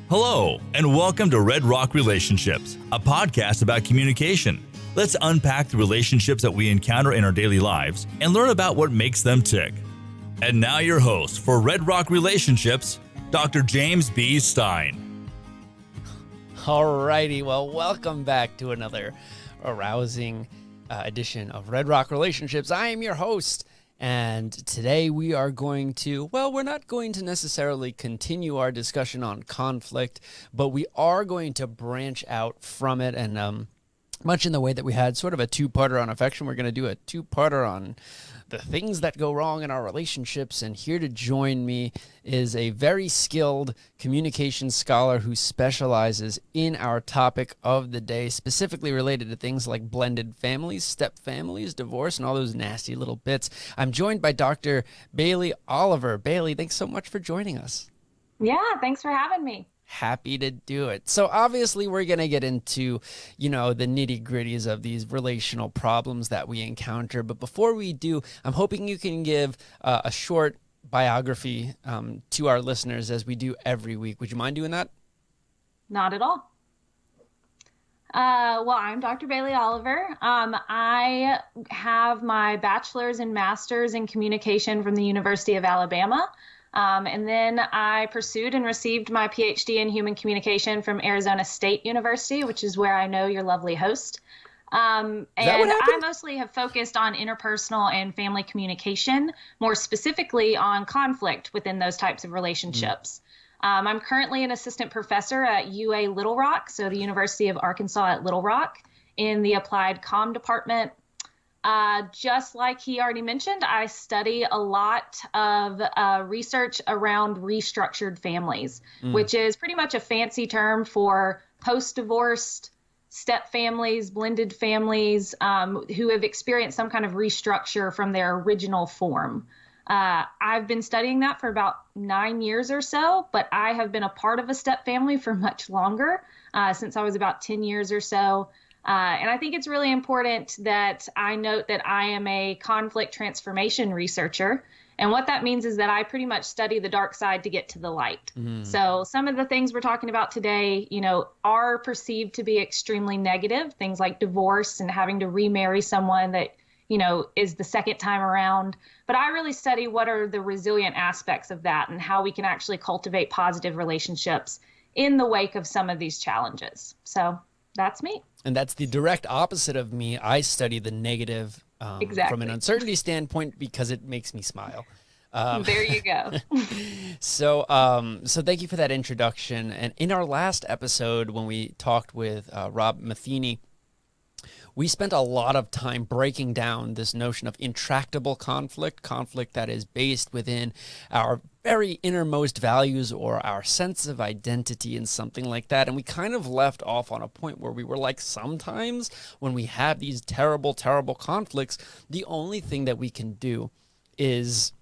Hello, and welcome to Red Rock Relationships, a podcast about communication. Let's unpack the relationships that we encounter in our daily lives and learn about what makes them tick. And now your host for Red Rock Relationships, Dr. James B. Stein. Alrighty, well, welcome back to another arousing edition of Red Rock Relationships. I am your host, and today we are going to, we're not going to necessarily continue our discussion on conflict, but we are going to branch out from it, and much in the way that we had sort of a two-parter on affection, we're going to do a two-parter on the things that go wrong in our relationships. And here to join me is a very skilled communication scholar who specializes in our topic of the day, specifically related to things like blended families, step families, divorce, and all those nasty little bits. I'm joined by Dr. Bailey Oliver. Bailey, thanks so much for joining us. Yeah, thanks for having me. Happy to do it. So obviously we're going to get into, the nitty gritties of these relational problems that we encounter. But before we do, I'm hoping you can give a short biography to our listeners as we do every week. Would you mind doing that? Not at all. I'm Dr. Bailey Oliver. I have my bachelor's and master's in communication from the University of Alabama. And then I pursued and received my PhD in human communication from Arizona State University, which is where I know your lovely host. And I mostly have focused on interpersonal and family communication, more specifically on conflict within those types of relationships. I'm currently an assistant professor at UA Little Rock, so the University of Arkansas at Little Rock, in the Applied Comm department. Just like he already mentioned, I study a lot of research around restructured families, which is pretty much a fancy term for post-divorced step families, blended families who have experienced some kind of restructure from their original form. I've been studying that for about 9 years or so, but I have been a part of a step family for much longer, since I was about 10 years or so. And I think it's really important that I note that I am a conflict transformation researcher. And what that means is that I pretty much study the dark side to get to the light. So some of the things we're talking about today, are perceived to be extremely negative, things like divorce and having to remarry someone that, is the second time around. But I really study what are the resilient aspects of that and how we can actually cultivate positive relationships in the wake of some of these challenges. So that's me. And that's the direct opposite of me. I study the negative from an uncertainty standpoint because it makes me smile. There you go. So thank you for that introduction. And in our last episode, when we talked with Rob Matheny, we spent a lot of time breaking down this notion of intractable conflict that is based within our very innermost values or our sense of identity and something like that. And we kind of left off on a point where we were like, sometimes when we have these terrible, terrible conflicts, the only thing that we can do is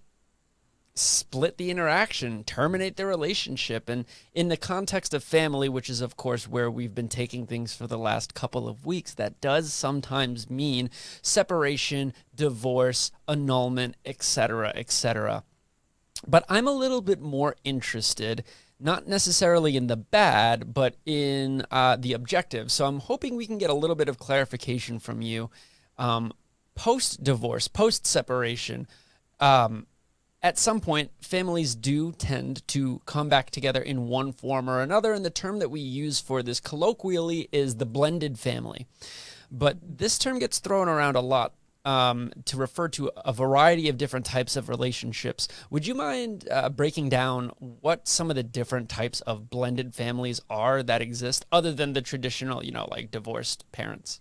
split the interaction, terminate the relationship. And in the context of family, which is, of course, where we've been taking things for the last couple of weeks, that does sometimes mean separation, divorce, annulment, etc., etc. But I'm a little bit more interested, not necessarily in the bad, but in the objective. So I'm hoping we can get a little bit of clarification from you. Post-divorce, post-separation, at some point, families do tend to come back together in one form or another, and the term that we use for this colloquially is the blended family. But this term gets thrown around a lot to refer to a variety of different types of relationships. Would you mind breaking down what some of the different types of blended families are that exist, other than the traditional, like divorced parents?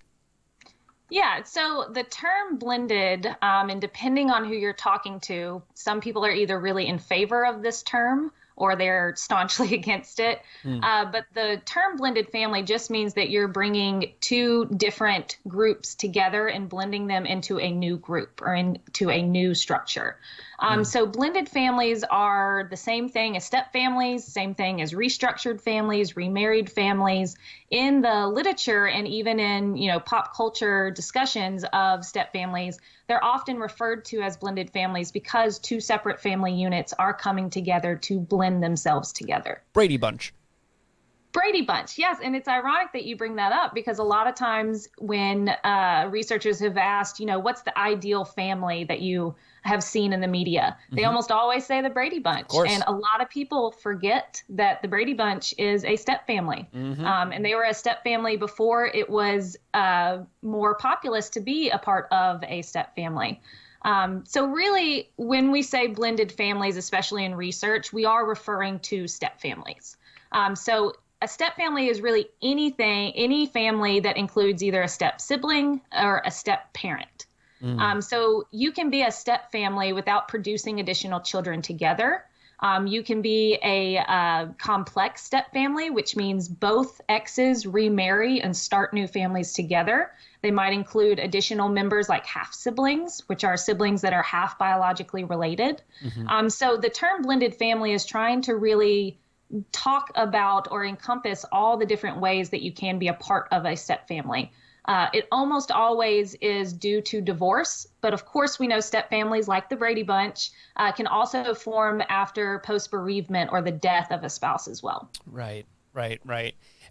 Yeah, so the term blended, and depending on who you're talking to, some people are either really in favor of this term or they're staunchly against it. But the term blended family just means that you're bringing two different groups together and blending them into a new group or into a new structure. So blended families are the same thing as step families, same thing as restructured families, remarried families. In the literature and even in, pop culture discussions of step families, they're often referred to as blended families because two separate family units are coming together to blend themselves together. Brady Bunch. Brady Bunch, yes. And it's ironic that you bring that up because a lot of times when researchers have asked, what's the ideal family that you have seen in the media, they almost always say the Brady Bunch. And a lot of people forget that the Brady Bunch is a step family. And they were a step family before it was more populous to be a part of a step family. So really, when we say blended families, especially in research, we are referring to step families. So a step family is really any family that includes either a step sibling or a step parent. So you can be a step family without producing additional children together. You can be a complex step family, which means both exes remarry and start new families together. They might include additional members like half siblings, which are siblings that are half biologically related. So the term blended family is trying to really talk about or encompass all the different ways that you can be a part of a step family. It almost always is due to divorce, but of course we know step families like the Brady Bunch can also form after post-bereavement or the death of a spouse as well. Right.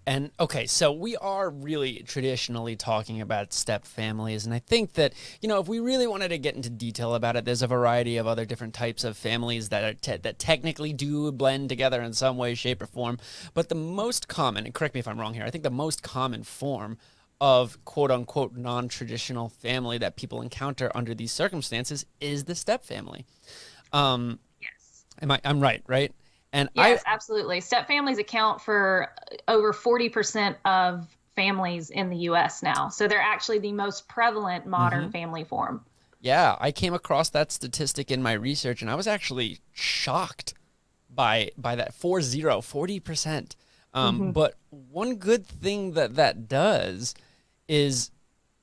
And okay, so we are really traditionally talking about step families, and I think that, if we really wanted to get into detail about it, there's a variety of other different types of families that are that technically do blend together in some way, shape, or form. But the most common, and correct me if I'm wrong here, I think the most common form of quote-unquote non-traditional family that people encounter under these circumstances is the step family. Yes. I'm right? And yes, absolutely. Step families account for over 40% of families in the U.S. now. So they're actually the most prevalent modern family form. Yeah, I came across that statistic in my research, and I was actually shocked by that 40%. But one good thing that does is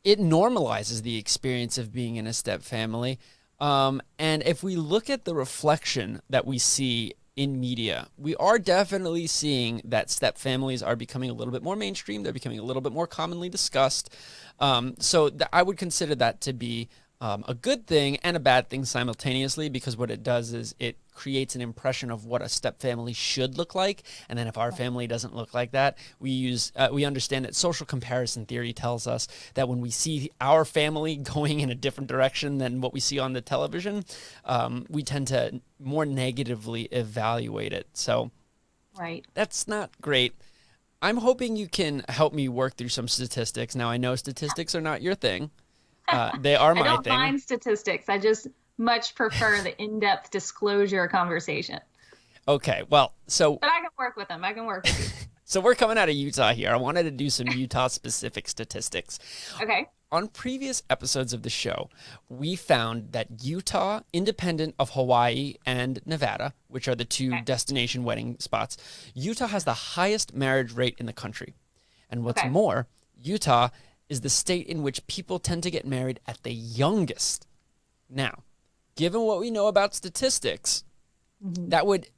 it normalizes the experience of being in a step family. And if we look at the reflection that we see in media, we are definitely seeing that step families are becoming a little bit more mainstream. They're becoming a little bit more commonly discussed. So I would consider that to be a good thing and a bad thing simultaneously, because what it does is it creates an impression of what a step family should look like. And then if our family doesn't look like that, we understand that social comparison theory tells us that when we see our family going in a different direction than what we see on the television, we tend to more negatively evaluate it. So that's not great. I'm hoping you can help me work through some statistics. Now, I know statistics are not your thing. They are my thing. I don't mind statistics. I just much prefer the in-depth disclosure conversation. Okay, well, But I can work with them. I can work with you. So we're coming out of Utah here. I wanted to do some Utah-specific statistics. Okay. On previous episodes of the show, we found that Utah, independent of Hawaii and Nevada, which are the two destination wedding spots, Utah has the highest marriage rate in the country. And what's more, Utah is the state in which people tend to get married at the youngest. Now, given what we know about statistics, that would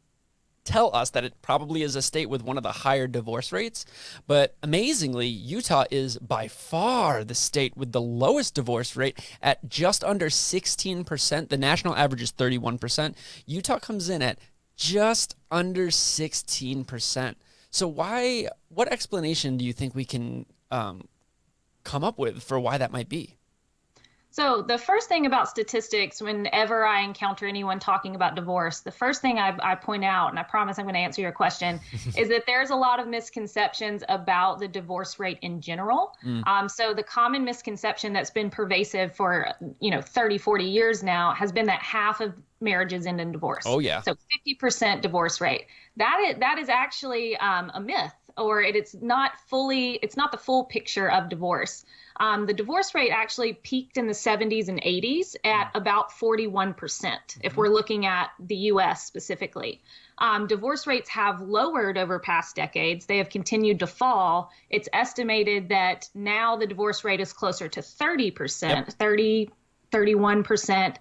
tell us that it probably is a state with one of the higher divorce rates. But amazingly, Utah is by far the state with the lowest divorce rate at just under 16%. The national average is 31%. Utah comes in at just under 16%. So what explanation do you think we can come up with for why that might be? So the first thing about statistics, whenever I encounter anyone talking about divorce, the first thing I point out, and I promise I'm going to answer your question, is that there's a lot of misconceptions about the divorce rate in general. So the common misconception that's been pervasive for 30, 40 years now has been that half of marriages end in divorce. Oh, yeah. So 50% divorce rate. That is actually a myth, or it's not the full picture of divorce. The divorce rate actually peaked in the 70s and 80s at about 41%, if we're looking at the U.S. specifically. Divorce rates have lowered over past decades. They have continued to fall. It's estimated that now the divorce rate is closer to 30%, 31%,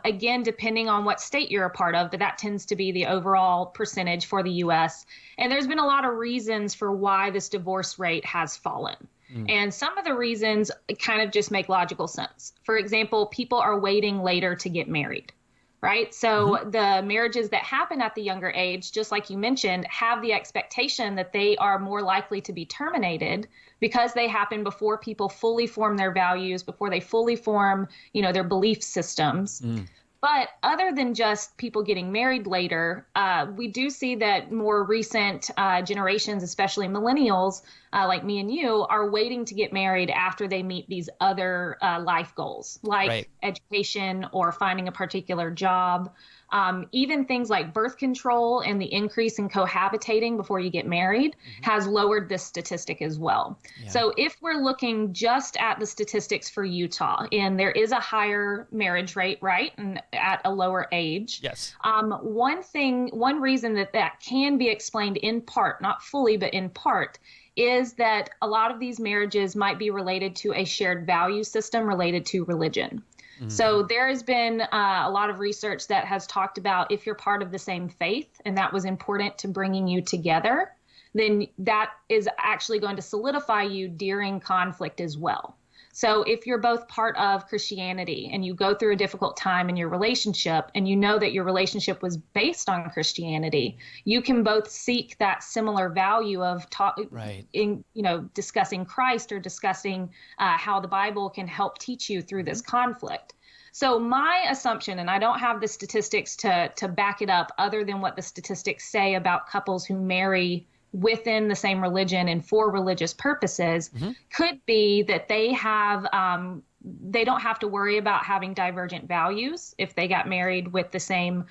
again, depending on what state you're a part of, but that tends to be the overall percentage for the U.S. And there's been a lot of reasons for why this divorce rate has fallen. And some of the reasons kind of just make logical sense. For example, people are waiting later to get married, right? So the marriages that happen at the younger age, just like you mentioned, have the expectation that they are more likely to be terminated because they happen before people fully form their values, before they fully form, their belief systems. But other than just people getting married later, we do see that more recent generations, especially millennials like me and you, are waiting to get married after they meet these other life goals, like education or finding a particular job. Even things like birth control and the increase in cohabitating before you get married has lowered this statistic as well. Yeah. So if we're looking just at the statistics for Utah, and there is a higher marriage rate, right, and at a lower age. Yes. One reason that can be explained in part, not fully, but in part, is that a lot of these marriages might be related to a shared value system related to religion. So there has been a lot of research that has talked about if you're part of the same faith and that was important to bringing you together, then that is actually going to solidify you during conflict as well. So if you're both part of Christianity and you go through a difficult time in your relationship and you know that your relationship was based on Christianity, you can both seek that similar value of discussing Christ or discussing how the Bible can help teach you through this conflict. So my assumption, and I don't have the statistics to back it up other than what the statistics say about couples who marry within the same religion and for religious purposes, could be that they don't have to worry about having divergent values if they got married with the same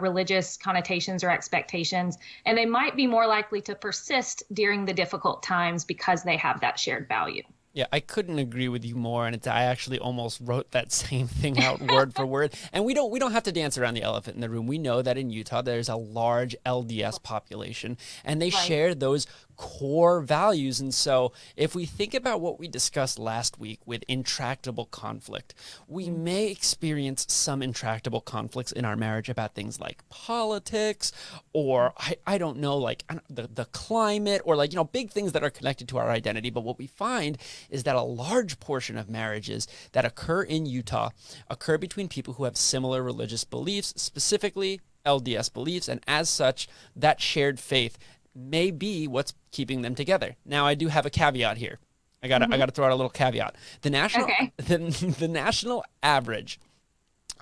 religious connotations or expectations. And they might be more likely to persist during the difficult times because they have that shared value. Yeah, I couldn't agree with you more, and I actually almost wrote that same thing out word for word. And we don't have to dance around the elephant in the room. We know that in Utah there's a large LDS population, and they share those core values. And so if we think about what we discussed last week with intractable conflict, we may experience some intractable conflicts in our marriage about things like politics or I don't know, like the climate or big things that are connected to our identity. But what we find is that a large portion of marriages that occur in Utah occur between people who have similar religious beliefs, specifically LDS beliefs, and as such, that shared faith may be what's keeping them together. Now, I do have a caveat here. I gotta throw out a little caveat. The national average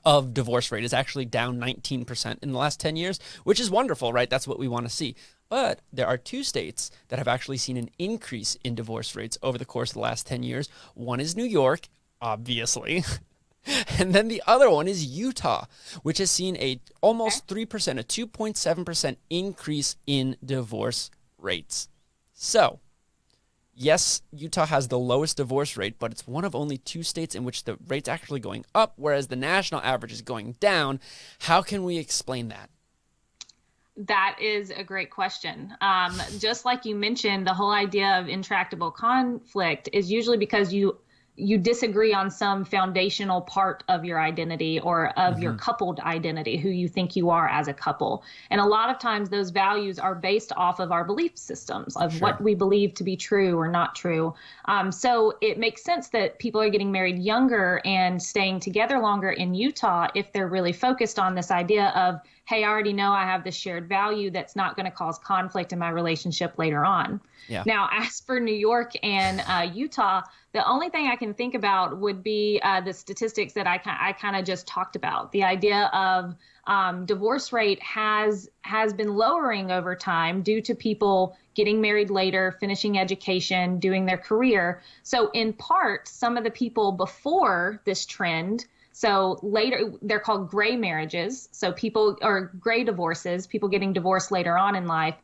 of divorce rate is actually down 19% in the last 10 years, which is wonderful, right? That's what we want to see. But there are 2 states that have actually seen an increase in divorce rates over the course of the last 10 years. One is New York, obviously. And then the other one is Utah, which has seen a almost 3%, a 2.7% increase in divorce rates. So, yes, Utah has the lowest divorce rate, but it's one of only 2 states in which the rate's actually going up, whereas the national average is going down. How can we explain that? That is a great question. Just like you mentioned, the whole idea of intractable conflict is usually because you disagree on some foundational part of your identity or of your coupled identity, who you think you are as a couple. And a lot of times those values are based off of our belief systems of what we believe to be true or not true. So it makes sense that people are getting married younger and staying together longer in Utah if they're really focused on this idea of, hey, I already know I have this shared value that's not going to cause conflict in my relationship later on. Yeah. Now, as for New York and Utah, the only thing I can think about would be the statistics that I kind of just talked about. The idea of divorce rate has been lowering over time due to people getting married later, finishing education, doing their career. So in part, some of the people before this trend, so later, they're called gray marriages. So gray divorces, people getting divorced later on in life,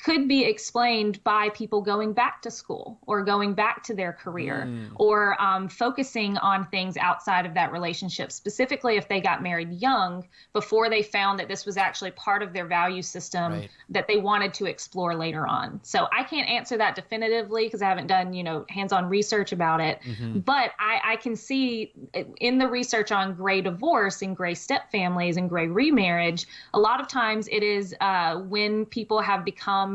could be explained by people going back to school or going back to their career or focusing on things outside of that relationship, specifically if they got married young before they found that this was actually part of their value system that they wanted to explore later on. So I can't answer that definitively because I haven't done, hands-on research about it. But I can see in the research on gray divorce and gray step families and gray remarriage, a lot of times it is when people have become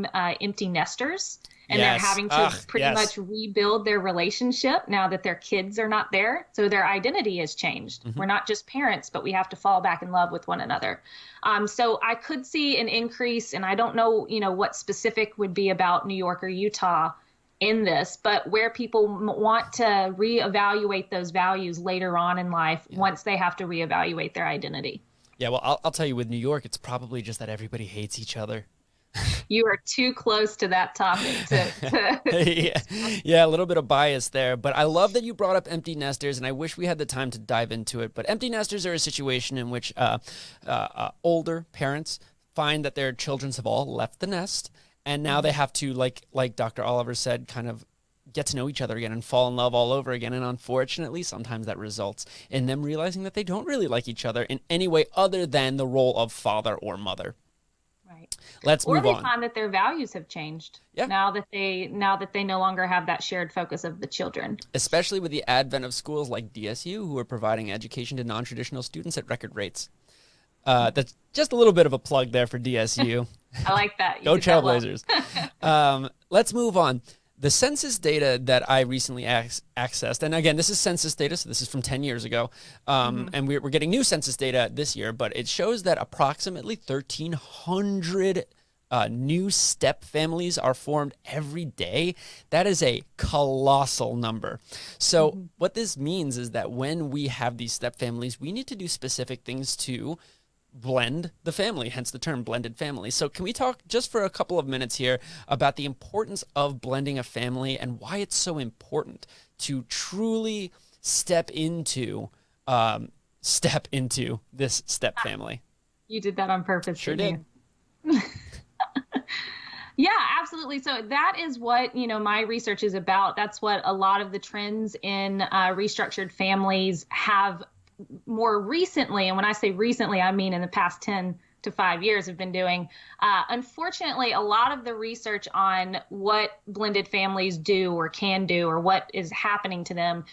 empty nesters and they're Yes. having to pretty Yes. much rebuild their relationship now that their kids are not there. So their identity has changed. Mm-hmm. We're not just parents, but we have to fall back in love with one another. So I could see an increase, and I don't know, what specific would be about New York or Utah in this, but where people want to reevaluate those values later on in life once they have to reevaluate their identity. Yeah, well, I'll tell you, with New York, it's probably just that everybody hates each other. You are too close to that topic Yeah, a little bit of bias there, but I love that you brought up empty nesters, and I wish we had the time to dive into it. But empty nesters are a situation in which older parents find that their children have all left the nest, and now they have to, like Dr. Oliver said, kind of get to know each other again and fall in love all over again. And unfortunately, sometimes that results in them realizing that they don't really like each other in any way other than the role of father or mother. Right. Let's move on. Or they find that their values have changed now that they no longer have that shared focus of the children. Especially with the advent of schools like DSU, who are providing education to non-traditional students at record rates. That's just a little bit of a plug there for DSU. I like that. Go Trailblazers. Let's move on. The census data that I recently accessed, and again, this is census data, so this is from 10 years ago, and we're getting new census data this year, but it shows that approximately 1,300 new step families are formed every day. That is a colossal number. So what this means is that when we have these step families, we need to do specific things to blend the family, hence the term blended family. So can we talk just for a couple of minutes here about the importance of blending a family and why it's so important to truly step into this step family? You did that on purpose. Sure did. Yeah, absolutely. So that is what, my research is about. That's what a lot of the trends in restructured families have more recently, and when I say recently, I mean in the past 10 to 5 years have been doing. Unfortunately, a lot of the research on what blended families do or can do or what is happening to them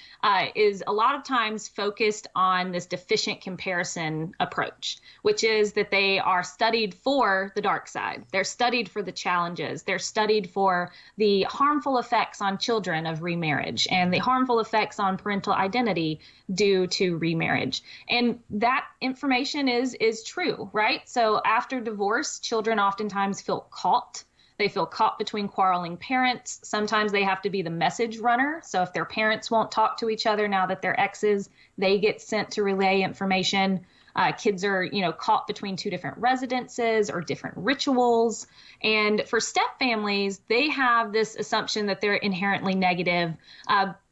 is a lot of times focused on this deficient comparison approach, which is that they are studied for the dark side. They're studied for the challenges. They're studied for the harmful effects on children of remarriage and the harmful effects on parental identity due to remarriage. And that information is true, right? So after divorce, children oftentimes feel caught. They feel caught between quarreling parents. Sometimes they have to be the message runner. So if their parents won't talk to each other now that they're exes, they get sent to relay information. Kids are, caught between two different residences or different rituals. And for step families, they have this assumption that they're inherently negative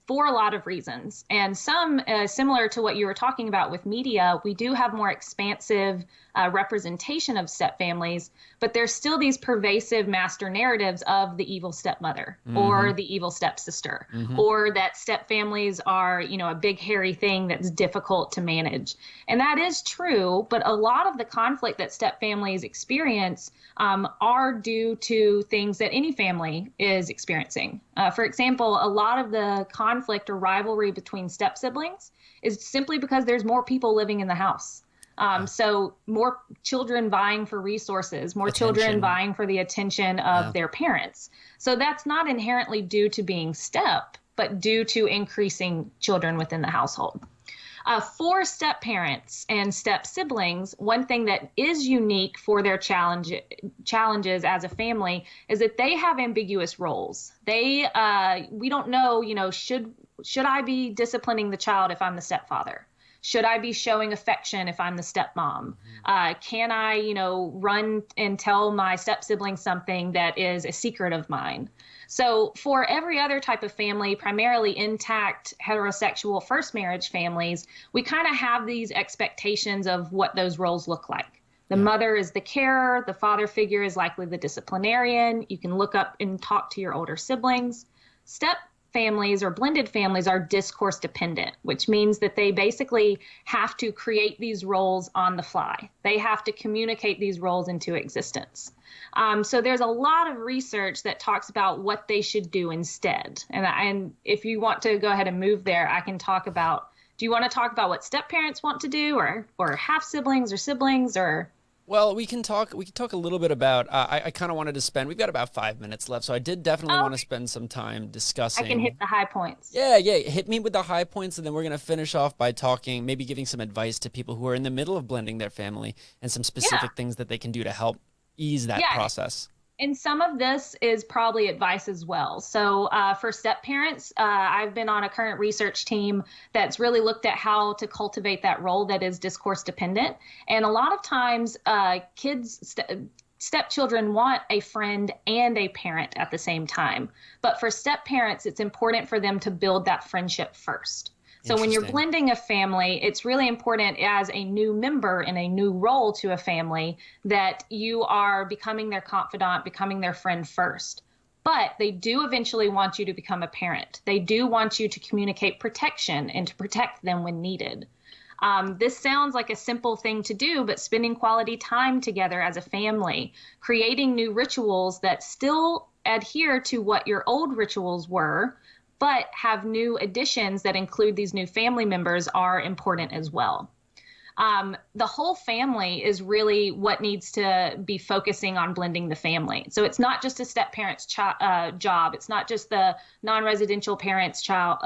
for a lot of reasons. And some, similar to what you were talking about with media, we do have more expansive representation of step families, but there's still these pervasive master narratives of the evil stepmother or the evil stepsister, or that step families are, a big hairy thing that's difficult to manage. And that is true, but a lot of the conflict that step families experience are due to things that any family is experiencing. For example, a lot of the conflict or rivalry between step siblings is simply because there's more people living in the house. So more children vying for resources, more children vying for the attention of their parents. So that's not inherently due to being step, but due to increasing children within the household. For step parents and step siblings, one thing that is unique for their challenges as a family is that they have ambiguous roles. We don't know, should I be disciplining the child if I'm the stepfather? Should I be showing affection if I'm the stepmom? Can I, run and tell my step sibling something that is a secret of mine? So for every other type of family, primarily intact heterosexual first marriage families, we kind of have these expectations of what those roles look like. The mother is the carer. The father figure is likely the disciplinarian. You can look up and talk to your older siblings. Step families or blended families are discourse dependent, which means that they basically have to create these roles on the fly. They have to communicate these roles into existence. So there's a lot of research that talks about what they should do instead. And if you want to go ahead and move there, I can talk about, do you want to talk about what step parents want to do or half siblings or siblings or? Well, we can talk a little bit about, I kind of wanted to spend, we've got about 5 minutes left. So I did definitely want to spend some time I can hit discussing. the high points. Yeah, yeah. Hit me with the high points, and then we're going to finish off by talking, maybe giving some advice to people who are in the middle of blending their family and some Yeah. specific things that they can do to help ease that Yeah. process. And some of this is probably advice as well. So, for step parents, I've been on a current research team that's really looked at how to cultivate that role that is discourse dependent. And a lot of times, stepchildren want a friend and a parent at the same time. But for step parents, it's important for them to build that friendship first. So when you're Interesting. blending a family, it's really important as a new member in a new role to a family that you are becoming their confidant, becoming their friend first. But they do eventually want you to become a parent. They do want you to communicate protection and to protect them when needed. This sounds like a simple thing to do, but spending quality time together as a family, creating new rituals that still adhere to what your old rituals were, but have new additions that include these new family members are important as well. The whole family is really what needs to be focusing on blending the family. So it's not just a step parent's job. It's not just the non-residential parent's job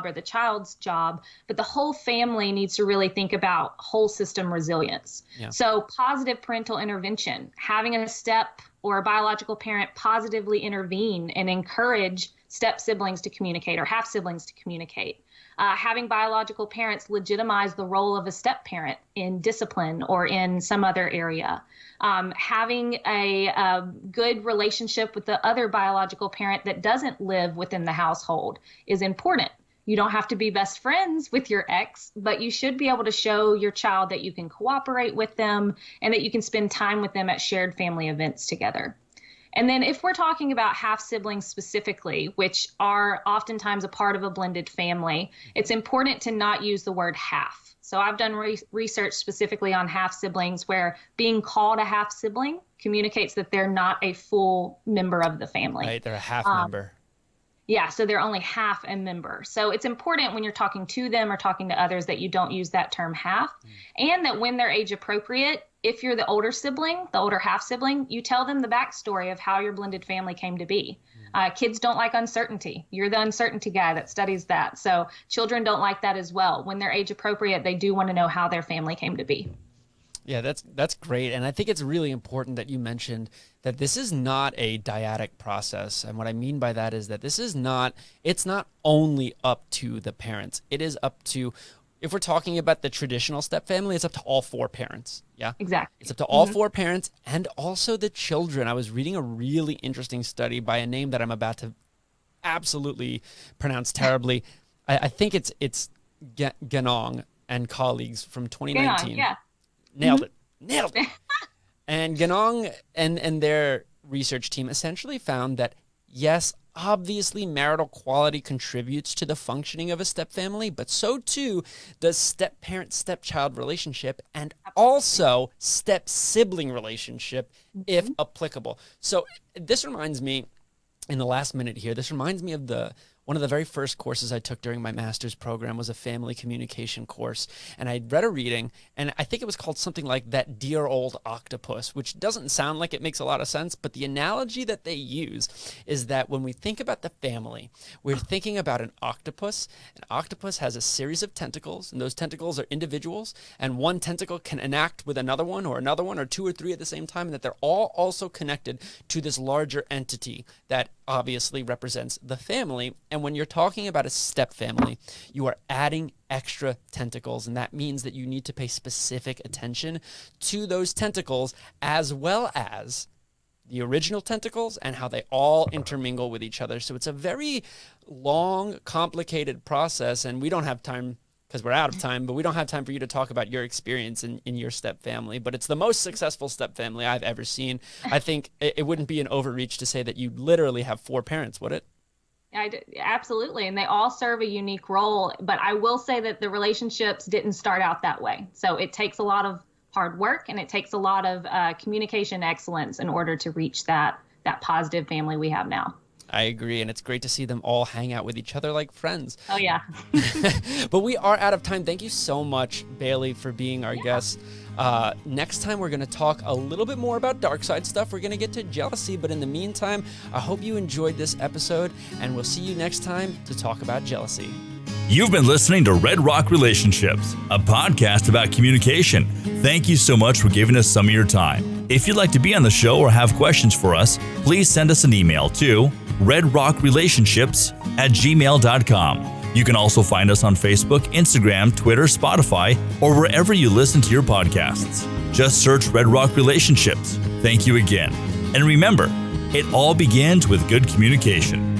or the child's job, but the whole family needs to really think about whole system resilience. Yeah. So positive parental intervention, having a step or a biological parent positively intervene and encourage step siblings to communicate or half siblings to communicate. Having biological parents legitimize the role of a step parent in discipline or in some other area. Having a good relationship with the other biological parent that doesn't live within the household is important. You don't have to be best friends with your ex, but you should be able to show your child that you can cooperate with them and that you can spend time with them at shared family events together. And then if we're talking about half siblings specifically, which are oftentimes a part of a blended family, it's important to not use the word half. So I've done research specifically on half siblings where being called a half sibling communicates that they're not a full member of the family. Right, they're a half member. Yeah, so they're only half a member. So it's important when you're talking to them or talking to others that you don't use that term half, and that when they're age appropriate, if you're the older sibling, the older half sibling, you tell them the backstory of how your blended family came to be. Kids don't like uncertainty. You're the uncertainty guy that studies that. So children don't like that as well. When they're age appropriate, they do want to know how their family came to be. Yeah, that's great. And I think it's really important that you mentioned that this is not a dyadic process. And what I mean by that is that it's not only up to the parents. It is up to, if we're talking about the traditional step family, it's up to all four parents. Yeah, Exactly. it's up to all four parents and also the children. I was reading a really interesting study by a name that I'm about to absolutely pronounce terribly. I think it's Ganong and colleagues from 2019. Yeah. Nailed it. And Ganong and their research team essentially found that, yes, obviously marital quality contributes to the functioning of a step family, but so too does step-parent, step-child relationship and also step-sibling relationship, if applicable. So this reminds me, in the last minute here, this reminds me of one of the very first courses I took during my master's program was a family communication course. And I read a reading, and I think it was called something like That Dear Old Octopus, which doesn't sound like it makes a lot of sense, but the analogy that they use is that when we think about the family, we're thinking about an octopus. An octopus has a series of tentacles, and those tentacles are individuals, and one tentacle can enact with another one, or two or three at the same time, and that they're all also connected to this larger entity that obviously represents the family. And when you're talking about a step family, you are adding extra tentacles, and that means that you need to pay specific attention to those tentacles as well as the original tentacles and how they all intermingle with each other. So it's a very long, complicated process, and we don't have time because we're out of time, but we don't have time for you to talk about your experience in your step family. But it's the most successful step family I've ever seen. I think it wouldn't be an overreach to say that you literally have four parents, would it? Absolutely. And they all serve a unique role. But I will say that the relationships didn't start out that way. So it takes a lot of hard work and it takes a lot of communication excellence in order to reach that positive family we have now. I agree, and it's great to see them all hang out with each other like friends. Oh, yeah. But we are out of time. Thank you so much, Bailey, for being our guest. Next time, we're going to talk a little bit more about dark side stuff. We're going to get to jealousy, but in the meantime, I hope you enjoyed this episode, and we'll see you next time to talk about jealousy. You've been listening to Red Rock Relationships, a podcast about communication. Thank you so much for giving us some of your time. If you'd like to be on the show or have questions for us, please send us an email to redrockrelationships@gmail.com. You can also find us on Facebook, Instagram, Twitter, Spotify, or wherever you listen to your podcasts. Just search Red Rock Relationships. Thank you again. And remember, it all begins with good communication.